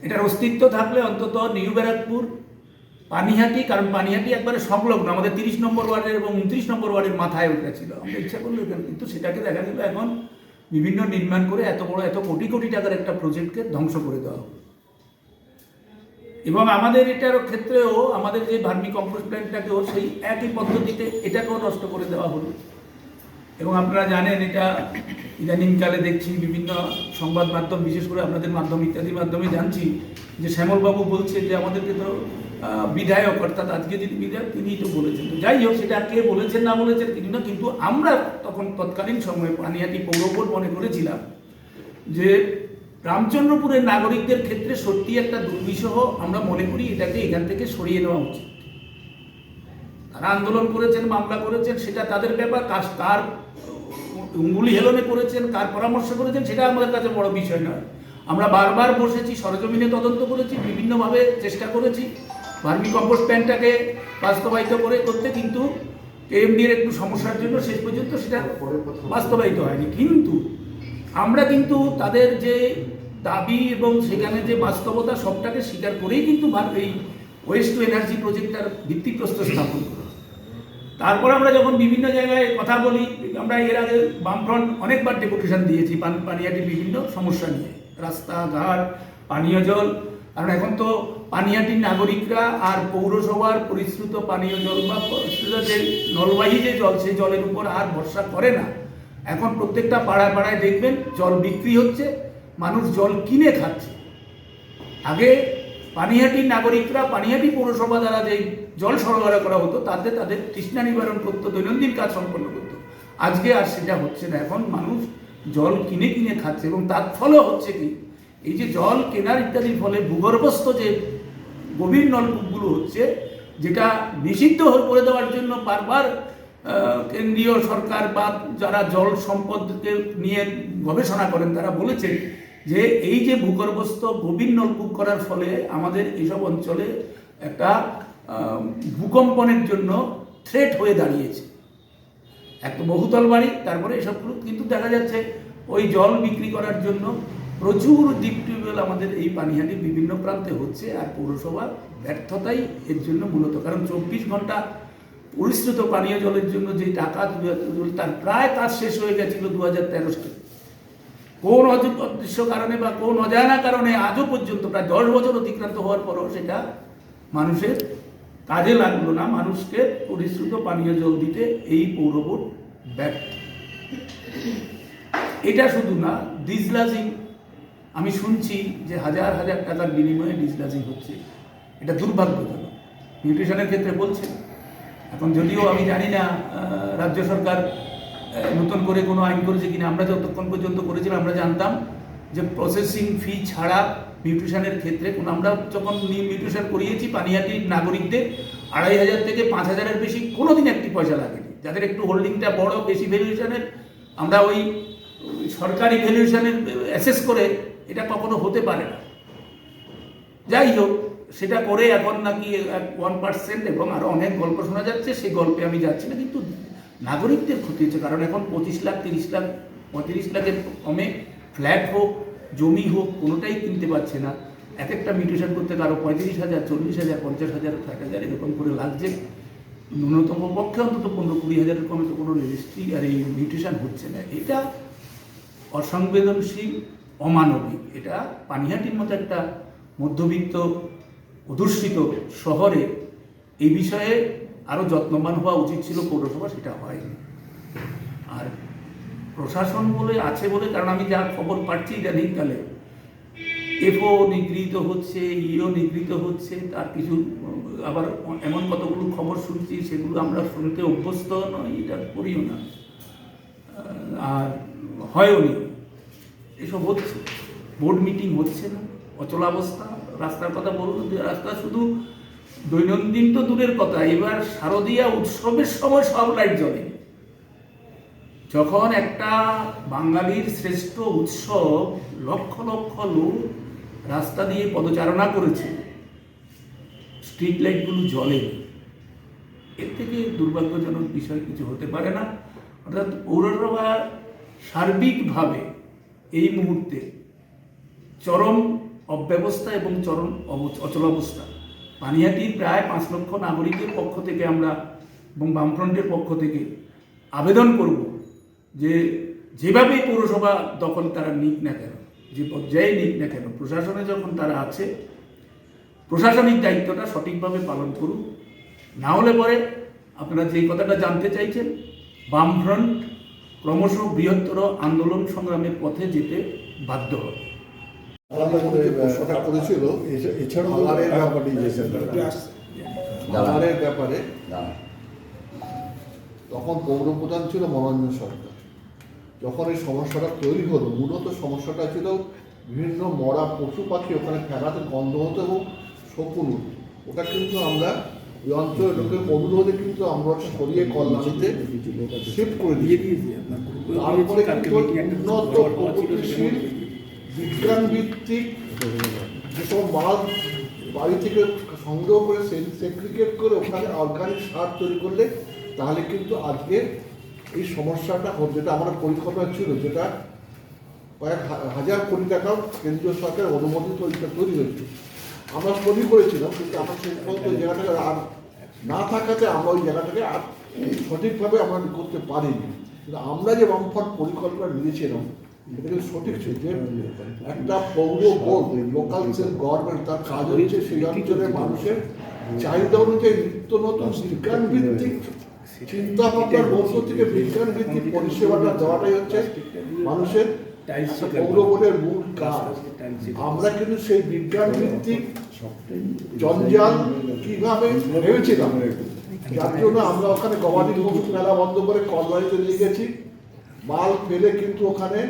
এটার অস্তিত্ব থাকলে অন্তত নিউ ব্যারাকপুর, পানিহাটি, কারণ পানিহাটি একবারে সংলগ্ন আমাদের 30 নম্বর ওয়ার্ডের এবং 29 নম্বর ওয়ার্ডের মাথায় ওটা ছিল, আমরা ইচ্ছা করলো এখানে, কিন্তু সেটাকে দেখা গেল এখন বিভিন্ন নির্মাণ করে এত বড় এত কোটি কোটি টাকার একটা প্রজেক্টকে ধ্বংস করে দেওয়া হবে। এবং আমাদের এটার ক্ষেত্রেও আমাদের যে ভার্মি কম্পোস্ট প্ল্যান্টটাকেও সেই একই পদ্ধতিতে এটাকেও নষ্ট করে দেওয়া হলো। এবং আপনারা জানেন এটা ইদানিংকালে দেখছি বিভিন্ন সংবাদ মাধ্যম, বিশেষ করে আপনাদের মাধ্যম ইত্যাদির মাধ্যমে জানছি যে শ্যামলবাবু বলছে যে আমাদেরকে তো বিধায়ক, অর্থাৎ আজকে যিনি বিধায়ক তিনি তো বলেছেন, তো যাই হোক সেটা কে বলেছেন না বলেছেন কিন্তু না, কিন্তু আমরা তখন তৎকালীন সময়ে পানিহাটি পৌর বোর্ড মনে করেছিলাম যে রামচন্দ্রপুরের নাগরিকদের ক্ষেত্রে সত্যি একটা দুর্বিষহ, আমরা মনে করি এটাকে এখান থেকে সরিয়ে নেওয়া উচিত। তারা আন্দোলন করেছেন, মামলা করেছেন, সেটা তাদের ব্যাপার, কার উঙ্গুলি হেলনে করেছেন, কার পরামর্শ করেছেন, সেটা আমাদের কাছে বড় বিষয় নয়। আমরা বারবার বসেছি, সরেজমিনে তদন্ত করেছি, বিভিন্নভাবে চেষ্টা করেছি ভার্মি কম্পোস্ট প্ল্যান্টটাকে বাস্তবায়িত করতে, কিন্তু এমডির একটু সমস্যার জন্য শেষ পর্যন্ত সেটা বাস্তবায়িত হয়নি। কিন্তু আমরা কিন্তু তাদের যে দাবি এবং সেখানে যে বাস্তবতা সবটাকে স্বীকার করেই কিন্তু এই ওয়েস্ট টু এনার্জি প্রজেক্টটার ভিত্তিপ্রস্তর স্থাপন করেছে। তারপর আমরা যখন বিভিন্ন জায়গায় কথা বলি, আমরা এর আগে বামফ্রন্ট অনেকবার ডেপুটেশন দিয়েছি পানিহাটির বিভিন্ন সমস্যা নিয়ে, রাস্তাঘাট, পানীয় জল। কারণ এখন তো পানিহাটির নাগরিকরা আর পৌরসভার পরিশ্রুত পানীয় জল বা পরিশ্রুত যে নলবাহী যে জল, সেই জলের উপর আর ভরসা করে না। এখন প্রত্যেকটা পাড়ায় পাড়ায় দেখবেন জল বিক্রি হচ্ছে, মানুষ জল কিনে খাচ্ছে। আগে পানিহাটির নাগরিকরা পানিহাটি পৌরসভা দ্বারা যে জল সরবরাহ করা হতো তাতে তাদের তৃষ্ণা নিবারণ করতো, দৈনন্দিন কাজ সম্পন্ন করতো। আজকে আর সেটা হচ্ছে না, এখন মানুষ জল কিনে কিনে খাচ্ছে। এবং তার ফলে হচ্ছে কি, এই যে জল কেনার ইত্যাদির ফলে ভূগর্ভস্থ যে গভীর নলকূপগুলো হচ্ছে, যেটা নিষিদ্ধ করে দেওয়ার জন্য বারবার কেন্দ্রীয় সরকার বা যারা জল সম্পদকে নিয়ে গবেষণা করেন তারা বলেছেন যে এই যে ভূগর্ভস্থ গভীর নলকূপ করার ফলে আমাদের এইসব অঞ্চলে একটা ভূকম্পনের জন্য থ্রেট হয়ে দাঁড়িয়েছে। একটা বহুতল বাড়ি, তারপরে এসবগুলো কিন্তু দেখা যাচ্ছে ওই জল বিক্রি করার জন্য প্রচুর ডিপ টিউবওয়েল আমাদের এই পানিহাটির বিভিন্ন প্রান্তে হচ্ছে। আর পৌরসভা ব্যর্থতাই এর জন্য মূলত, কারণ 24 ঘন্টা পরিশ্রুত পানীয় জলের জন্য যে টাকা তার প্রায় কাজ শেষ হয়ে গেছিল 2013 সালে। কোন অদৃশ্য কারণে বা কোন অজানা কারণে আজও পর্যন্ত প্রায় 10 বছর অতিক্রান্ত হওয়ার পরও সেটা মানুষের কাজে লাগলো না। মানুষকে পরিশ্রুত পানীয় জল দিতে এই পৌর বোর্ড ব্যর্থ। এটা শুধু না, ডিসলাজিং, আমি শুনছি যে হাজার হাজার টাকার বিনিময়ে ডিসলাজিং হচ্ছে। এটা দুর্ভাগ্যজনক। নিউট্রিশনের ক্ষেত্রে বলছে, এখন যদিও আমি জানি না রাজ্য সরকার নতুন করে কোনো আইন করেছে কিনা। আমরা যতক্ষণ পর্যন্ত করেছিলাম আমরা জানতাম যে প্রসেসিং ফি ছাড়া নিউট্রিশনের ক্ষেত্রে আমরা যখন নিউট্রিশন করিয়েছি পানিহাটির নাগরিকদের 2500 থেকে 5000-এর বেশি কোনোদিন একটি পয়সা লাগেনি। যাদের একটু হোল্ডিংটা বড়, বেশি ভ্যালুয়েশনের, আমরা ওই সরকারি ভ্যালুয়েশনের অ্যাসেস করে এটা কখনো হতে পারে না। যাই হোক, সেটা করে এখন নাকি 1% এবং আরও অনেক গল্প শোনা যাচ্ছে, সেই গল্পে আমি যাচ্ছি না। কিন্তু নাগরিকদের ক্ষতি হচ্ছে, কারণ এখন 25 লাখ, 30 লাখ, 35 লাখের কমে ফ্ল্যাট হোক, জমি হোক, কোনোটাই কিনতে পারছে না। এক একটা মিউটেশন করতে কারো 35,000, 40,000, 50,000, 60,000 এরকম করে লাগছে। ন্যূনতম পক্ষে অন্তত 15-20,000-এর কমে তো কোনো রেজিস্ট্রি আর এই মিউটেশন হচ্ছে না। এটা অসংবেদনশীল, অমানবিক। এটা পানিহাটির মতো একটা মধ্যবিত্ত অধ্যুষিত শহরে এই বিষয়ে আরও যত্নবান হওয়া উচিত ছিল পৌরসভা, সেটা হয়নি। আর প্রশাসন বলে আছে বলে, কারণ আমি যা খবর পাচ্ছি ইদানিংকালে এফও নিগৃহীত হচ্ছে, ইও নিগৃহীত হচ্ছে, তার কিছু আবার এমন কতগুলো খবর শুনছি সেগুলো আমরা শুনতে অভ্যস্ত নই, এটা করিও না আর হয়ও নি। এসব হচ্ছে, বোর্ড মিটিং হচ্ছে না, অচলাবস্থা। রাস্তার কথা বলুন, যে রাস্তা শুধু দৈনন্দিন তো দূরের কথা, এবার শারদীয়া উৎসবের সময় সব লাইট জ্বলে। যখন একটা বাঙালির শ্রেষ্ঠ উৎসব, লক্ষ লক্ষ লোক রাস্তা দিয়ে পদচারণা করেছে, স্ট্রিট লাইটগুলো জ্বলে, এর থেকে দুর্ভাগ্যজনক বিষয় কিছু হতে পারে না। অর্থাৎ পৌরসভা সার্বিকভাবে এই মুহূর্তে চরম অব্যবস্থা এবং চরম অচলাবস্থা। পানিহাটির প্রায় 5 লক্ষ নাগরিকের পক্ষ থেকে আমরা এবং বামফ্রন্টের পক্ষ থেকে আবেদন করব যে যেভাবেই পৌরসভা দখল তারা নিক না কেন, যে পর্যায়ে নিক না কেন, প্রশাসনে যখন তারা আছে প্রশাসনিক দায়িত্বটা সঠিকভাবে পালন করুন। না হলে পরে আপনারা যে কথাটা জানতে চাইছেন, বামফ্রন্ট ক্রমশ বৃহত্তর আন্দোলন সংগ্রামের পথে যেতে বাধ্য হবে। প্রশ্নটা করেছিল এছাড়াও ভাঙারের ব্যাপারে, তখন পৌরপ্রধান ছিল মনোরঞ্জন সরকার। যখন এই সমস্যাটা তৈরি হলো, মূলত সমস্যাটা ছিল বিভিন্ন মরা পশু পাখি ওখানে ফেলাতে গন্ধ হতো এবং শকুন উঠত। ওটা কিন্তু আমরা ওই অঞ্চলের লোকের অনুরোধে কিন্তু আমরা সরিয়ে কল্যাণীতে শিফট করে দিয়েছি। তারপরে কিন্তু উন্নত প্রগতিশীল বিজ্ঞানভিত্তিক যেসব মাল বাড়ি থেকে সংগ্রহ করে সেগ্রিগেট করে ওখানে অর্গানিক সার তৈরি করলে তাহলে কিন্তু আজকে এই সমস্যাটা যেটা আমার পরিকল্পনা ছিল, যেটা কয়েক হাজার কোটি টাকা কেন্দ্রীয় সরকারের অনুমোদিত ওইটা তৈরি হয়েছে। আমরা স্টাডি করেছিলাম, কিন্তু আমরা সেই পর্যন্ত ওই জায়গাটাকে আর না থাকাতে আমরা ওই জায়গাটাকে আর সঠিকভাবে আমরা করতে পারিনি। কিন্তু আমরা যে বামফ্রন্ট পরিকল্পনা নিয়েছিলাম এটা কিন্তু সঠিক ছিল, যে একটা পৌর বোর্ড লোকাল সেলফ গভর্নমেন্ট তার কাজ হচ্ছে সেই অঞ্চলের মানুষের চাহিদা অনুযায়ী নিত্য নতুন বিজ্ঞান ভিত্তিক চিন্তা ভাবনার মধ্য থেকে বিজ্ঞান ভিত্তিক পরিষেবাটা দেওয়াটাই হচ্ছে মানুষের পৌর বোর্ডের মূল কাজ। আমরা কিন্তু সেই বিজ্ঞান ভিত্তিক জঞ্জাল কিভাবে ভেবেছিলাম, যার জন্য আমরা ওখানে গবাদি পশু মেলা বন্ধ করে কলবাড়িতে নিয়ে গেছি, মাল ফেলে কিন্তু ওখানে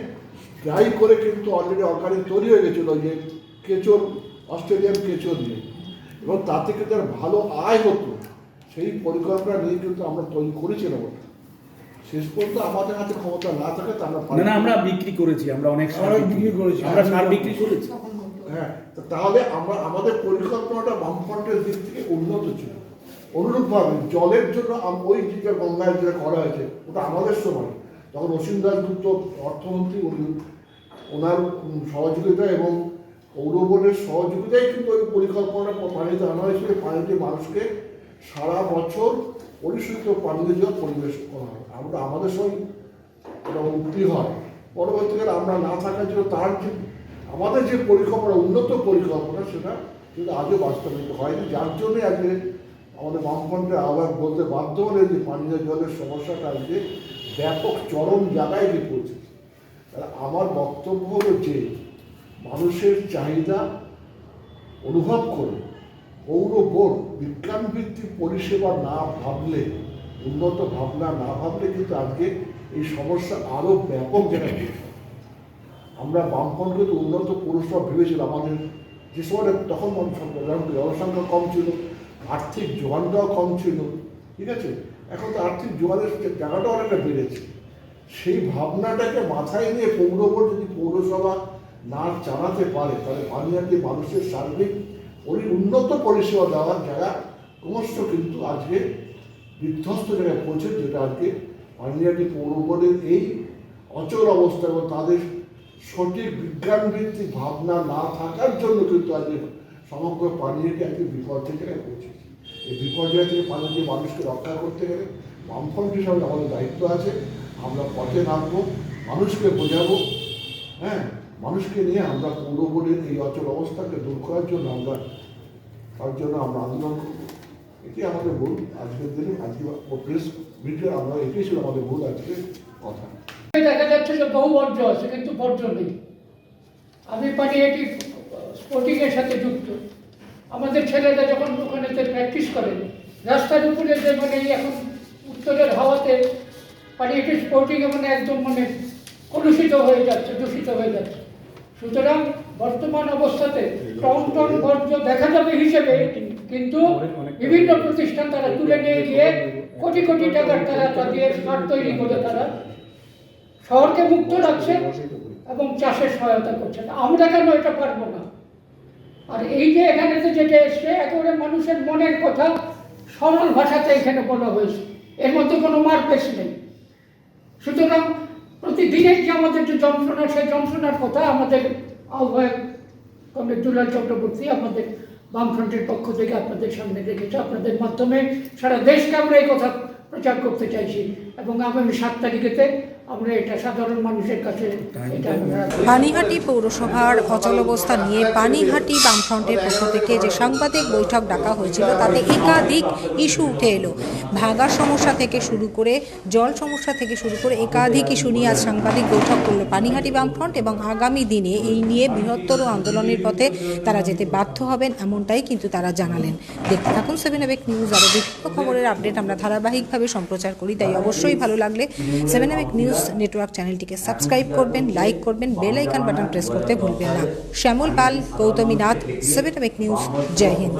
ড্রাই করে কিন্তু অলরেডি অর্গানিক তৈরি হয়ে গেছিলো, যে কেঁচোর অস্ট্রেলিয়ান কেঁচোর নিয়ে, এবং তাতে কিন্তু আর ভালো আয় হতো। সেই পরিকল্পনা নিয়ে কিন্তু আমরা তৈরি করেছিলাম। শেষ পর্যন্ত আমাদের হাতে ক্ষমতা না থাকে তা আমরা আমরা বিক্রি করেছি, আমরা অনেক সার বিক্রি করেছি, আমরা সার বিক্রি করেছি। হ্যাঁ, তাহলে আমরা আমাদের পরিকল্পনাটা বামফ্রন্টের দিক থেকে উন্নত ছিল। অনুরূপভাবে জলের জন্য ওই যেটা গঙ্গায় যেটা করা হয়েছে ওটা আমাদের সময়, তখন অসীম দাশগুপ্ত অর্থমন্ত্রী, ওনার সহযোগিতা এবং পৌর বোর্ডের সহযোগিতায় কিন্তু ওই পরিকল্পনাটা পানিতে আনা হয়েছিল। পানিতে মানুষকে সারা বছর পরিশুদ্ধ পানীয় জল পরিবেশ করা হয়। আমরা আমাদের সময় ওটা উক্তি হয়, পরবর্তীকালে আমরা না থাকার জন্য তার যে আমাদের যে পরিকল্পনা, উন্নত পরিকল্পনা, সেটা কিন্তু আজও বাস্তবায়িত হয়নি। যার জন্যই আজকে আমাদের বামফ্রন্টের আহ্বান বলতে বাধ্য হলে যে পানীয় জলের সমস্যাটা আজকে ব্যাপক চরম জায়গায় গিয়ে পৌঁছেছে। আমার বক্তব্য হলো যে মানুষের চাহিদা অনুভব করে পৌর বোর্ড বিজ্ঞানভিত্তিক পরিষেবা না ভাবলে, উন্নত ভাবনা না ভাবলে কিন্তু আজকে এই সমস্যা আরও ব্যাপক জায়গায়। আমরা বামফ্রন্ট কিন্তু উন্নত পৌরসভা ভেবেছিলাম, আমাদের যে সময় তখন জনসংখ্যা কম ছিল, আর্থিক যোগানটাও কম ছিল, ঠিক আছে। এখন তো আর্থিক যোগানের জায়গাটাও অনেকটা বেড়েছে। সেই ভাবনাটাকে মাথায় নিয়ে পৌর বোর্ড যদি পৌরসভা না চালাতে পারে, তাহলে পানিহাটি মানুষের সার্বিক উন্নত পরিষেবা দেওয়ার জায়গা ক্রমশ কিন্তু আজকে বিধ্বস্ত জায়গায় পৌঁছে, যেটা আজকে পানিহাটি পৌর বোর্ডের এই অচল অবস্থা এবং তাদের সঠিক বিজ্ঞানভিত্তিক ভাবনা না থাকার জন্য কিন্তু আজকে সমগ্র পানিহাটি আজকে বিপর্যয় জায়গায় পৌঁছেছে। এই বিপর্যয় থেকে পানিহাটি মানুষকে রক্ষা করতে গেলে বামফ্রন্ট হিসাবে আমাদের দায়িত্ব আছে। আমরা পথে নামবো, মানুষকে বোঝাবো, হ্যাঁ, মানুষকে নিয়ে আমরা পৌর বোর্ডের এই অচল অবস্থাকে দূর করার জন্য তার জন্য আমরা আন্দোলন করবো। এটি আমাদের ভুল আজকের দিনে, আজকে প্রেস মিডিয়া আমরা এটাই ছিল আমাদের ভুল আজকের কথা। দেখা যাচ্ছে যে বহু বর্জ্য আছে, কিন্তু বর্জ্য নেই। আমি পানিহাটি স্পোর্টিংয়ের সাথে যুক্ত। আমাদের ছেলেরা যখন ওখানে প্র্যাকটিস করে, রাস্তার উপরে যে এখন উত্তরের হাওয়াতে পানিহাটি স্পোর্টিং একদম কলুষিত হয়ে যাচ্ছে, দূষিত হয়ে যাচ্ছে। সুতরাং বর্তমান অবস্থাতে টন টন বর্জ্য দেখা যাবে হিসেবে, কিন্তু বিভিন্ন প্রতিষ্ঠান তারা তুলে নিয়ে গিয়ে কোটি কোটি টাকার তারা দিয়ে সার তৈরি করে তারা শহরকে মুক্ত রাখছে এবং চাষের সহায়তা করছে। আমরা কেন এটা পারবো না? আর এই যে এখানে যেটা এসছে, একেবারে মানুষের মনের কথা সরল ভাষাতে এখানে বলা হয়েছে, এর মধ্যে কোনো মারপেশ নেই। সুতরাং প্রতিদিনের যে আমাদের যে যন্ত্রণা, সেই যন্ত্রণার কথা আমাদের আহ্বায়ক কমরেড দুলাল চক্রবর্তী আমাদের বামফ্রন্টের পক্ষ থেকে আপনাদের সামনে রেখেছে। আপনাদের মাধ্যমে সারা দেশকে আমরা এই কথা প্রচার করতে চাইছি, এবং আগামী 7 তারিখেতে আমরা এটা সাধারণ মানুষের কাছে এটা পানিহাটি পৌরসভার অচলাবস্থা নিয়ে পানিহাটি বামফ্রন্টের পক্ষ থেকে যে সাংবাদিক বৈঠক ডাকা হয়েছিল, তাতে একাধিক ইস্যু উঠে এলো। ভাঙা সমস্যা থেকে শুরু করে জল সমস্যা থেকে শুরু করে একাধিক ইস্যু নিয়ে আজ সাংবাদিক বৈঠক করলো পানিহাটি বামফ্রন্ট, এবং আগামী দিনে এই নিয়ে বৃহত্তর আন্দোলনের পথে তারা যেতে বাধ্য হবেন, এমনটাই কিন্তু তারা জানালেন। দেখতে থাকুন 7 AVEC নিউজ। আরও বিভিন্ন খবরের আপডেট আমরা ধারাবাহিকভাবে সম্প্রচার করি, তাই অবশ্যই ভালো লাগলে 7 AVEC নিউজ নেটওয়ার্ক চ্যানেলটিকে সাবস্ক্রাইব করবেন, লাইক করবেন, বেল আইকন বাটন প্রেস করতে ভুলবেন না। শ্যামল পাল, গৌতমী নাথ, 7 AVEC নিউজ। জয় হিন্দ।